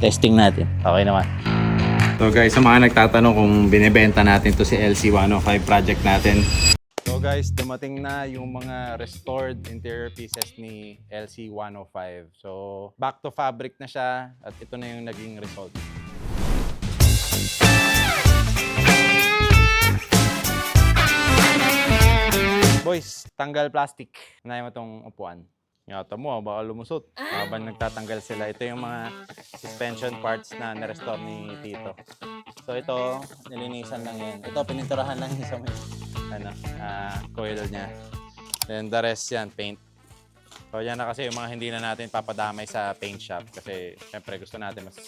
Testing natin. Okay naman. So guys, sa mga nagtatanong kung binebenta natin to si LC105 project natin. So guys, dumating na yung mga restored interior pieces ni LC105. So back to fabric na siya at ito na yung naging result. Boys, tanggal plastic. Unahin mo itong upuan. Ingatan mo, baka lumusot. Habang nagtatanggal sila, ito yung mga suspension parts na na-restore ni Tito. So ito, nilinisan lang yan. Ito, pininturahan lang yung sa may coil niya. Then the rest yan, paint. So yan na kasi yung mga hindi na natin papadamay sa paint shop. Kasi syempre gusto natin mas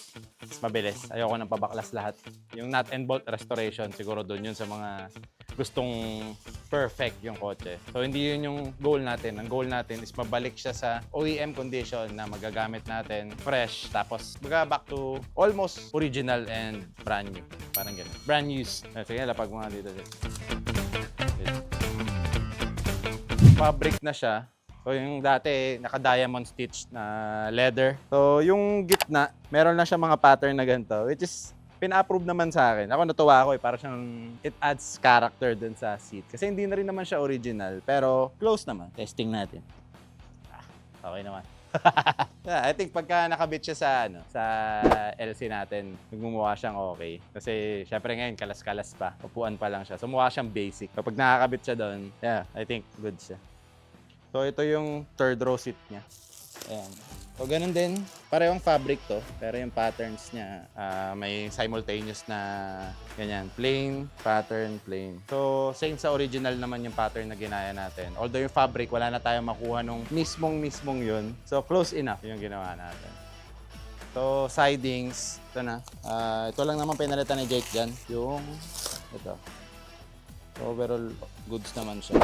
mabilis. Ayoko nang pabaklas lahat. Yung nut and bolt restoration, siguro doon yun sa mga gustong perfect yung kotse. So hindi yun yung goal natin. Ang goal natin is mabalik siya sa OEM condition na magagamit natin fresh. Tapos back to almost original and brand new. Parang ganun. Brand new. Sige, lapag mga dito. Fabric na siya. So yung dati, naka-diamond stitch na leather. So yung gitna, meron na siya mga pattern na ganito. Which is pina-approve naman sa akin. Ako natuwa ako para siyang it adds character dun sa seat. Kasi hindi na rin naman siya original, pero close naman. Testing natin. Okay naman. Yeah, I think pagka nakabit siya sa sa LC natin, nagmumukha siyang okay. Kasi syempre ngayon kalas-kalas pa. Upuan pa lang siya. So mukha siyang basic. Kapag nakakabit siya doon, yeah, I think good siya. So ito yung third row seat niya. Ayan. So ganun din, parehong fabric to, pero yung patterns niya may simultaneous na ganyan, plain, pattern, plain. So same sa original naman yung pattern na ginaya natin. Although yung fabric, wala na tayong makuha nung mismong yun. So close enough yung ginawa natin. So sidings, ito na. Ito lang naman pinalitan ni Jake dyan, yung ito. So overall, goods naman siya.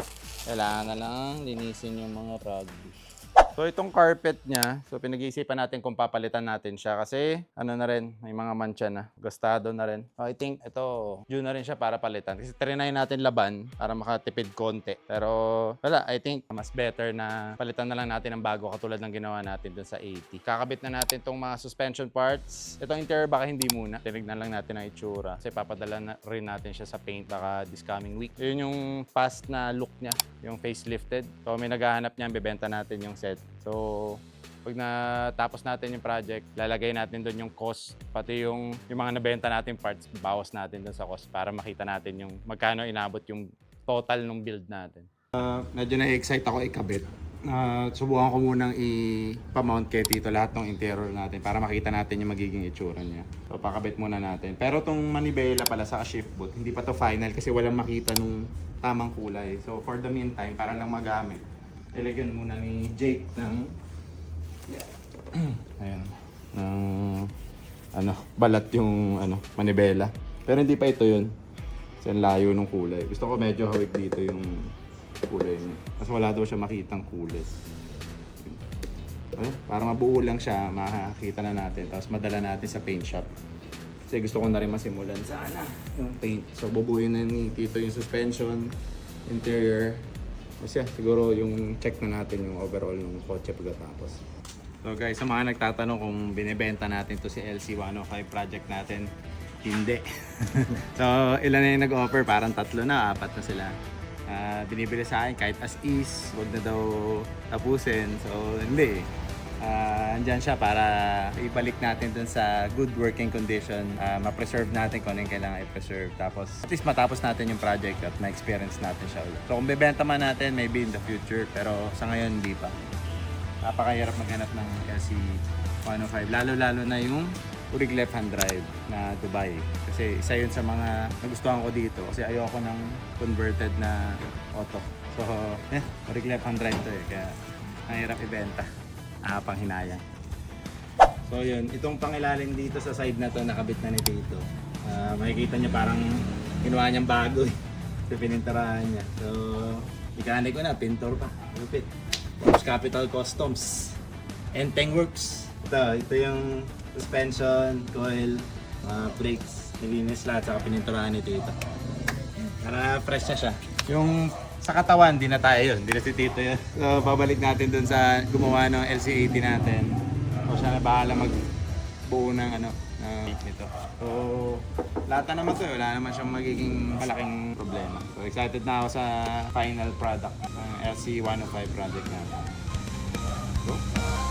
Kailangan na lang linisin yung mga rug. So itong carpet niya, so pinag-iisipan natin kung papalitan natin siya kasi ano na rin, may mga mancha na, gustado na rin. So I think ito, due na rin siya para palitan. Kasi trinay natin laban para makatipid konti. Pero wala, I think mas better na palitan na lang natin ng bago katulad ng ginawa natin dun sa 80. Kakabit na natin itong mga suspension parts. Itong interior baka hindi muna. Tinignan lang natin ang itsura. Kasi papadala na rin natin siya sa paint baka this coming week. Yun yung past na look niya, yung facelifted. So may naghahanap niya, bibenta natin yung set. So, pag natapos natin yung project, lalagay natin doon yung cost, pati yung mga nabenta natin parts, bawas natin doon sa cost para makita natin yung magkano inabot yung total ng build natin. Medyo na-excite ako ikabit. Subukan ko munang i-mount kay Tito lahat ng interior natin para makita natin yung magiging itsura niya. So, pakabit muna natin. Pero itong manibela pala sa shift boot, hindi pa to final kasi walang makita nung tamang kulay. So, for the meantime, para lang magamit, ilagyan muna ni Jake ng ayan, ng balat yung manibela. Pero hindi pa ito yun. Kasi ang layo ng kulay. Gusto ko medyo hawig dito yung kulay niya. Mas wala daw siya makitang kulay. Para mabuo lang siya, makakita na natin. Tapos madala natin sa paint shop. Kasi gusto ko na rin masimulan sana yung paint. So bubuin na ni Tito yung suspension, interior. Kasi siguro yung check na natin yung overall ng kotse pagkatapos. So guys, sa mga nagtatanong kung binebenta natin to si LC105 project natin, hindi. So ilan na yung nag-offer? Parang 3 na, 4 na sila. Binibili sa akin kahit as is, wag na daw tapusin. So hindi. Andyan siya para ibalik natin dun sa good working condition, ma-preserve natin kung ano yung kailangan i-preserve. Tapos at least matapos natin yung project at ma-experience natin siya ulit. So kung bebenta man natin, maybe in the future, pero sa ngayon hindi pa. Napakahirap maghanap ng LC105, lalo na yung Urig left hand drive na Dubai. Kasi isa yun sa mga nagustuhan ko dito kasi ayoko ng converted na auto. So Urig left hand drive to kaya mahirap ibenta. Panghinayang. So yun, itong pangilalim dito sa side na to nakabit na ni Tito. Makikita niya parang ginawa niyang bago sa pininturahan niya. So mechanic ko na, pintor pa. Lupit. Tapos Capital Customs. Enteng Works. Ito yung suspension, coil, brakes, nilinis lahat saka pininturahan ni Tito. Para fresh na siya. Yung sa katawan, di na tayo yun. Di na si Tito yun. So, babalik natin dun sa gumawa ng LC80 natin. O siya na bahala buo ng ano, na nito. So, lahat na naman to, wala naman siyang magiging malaking problema. So, excited na ako sa final product ng LC105 project natin. Go!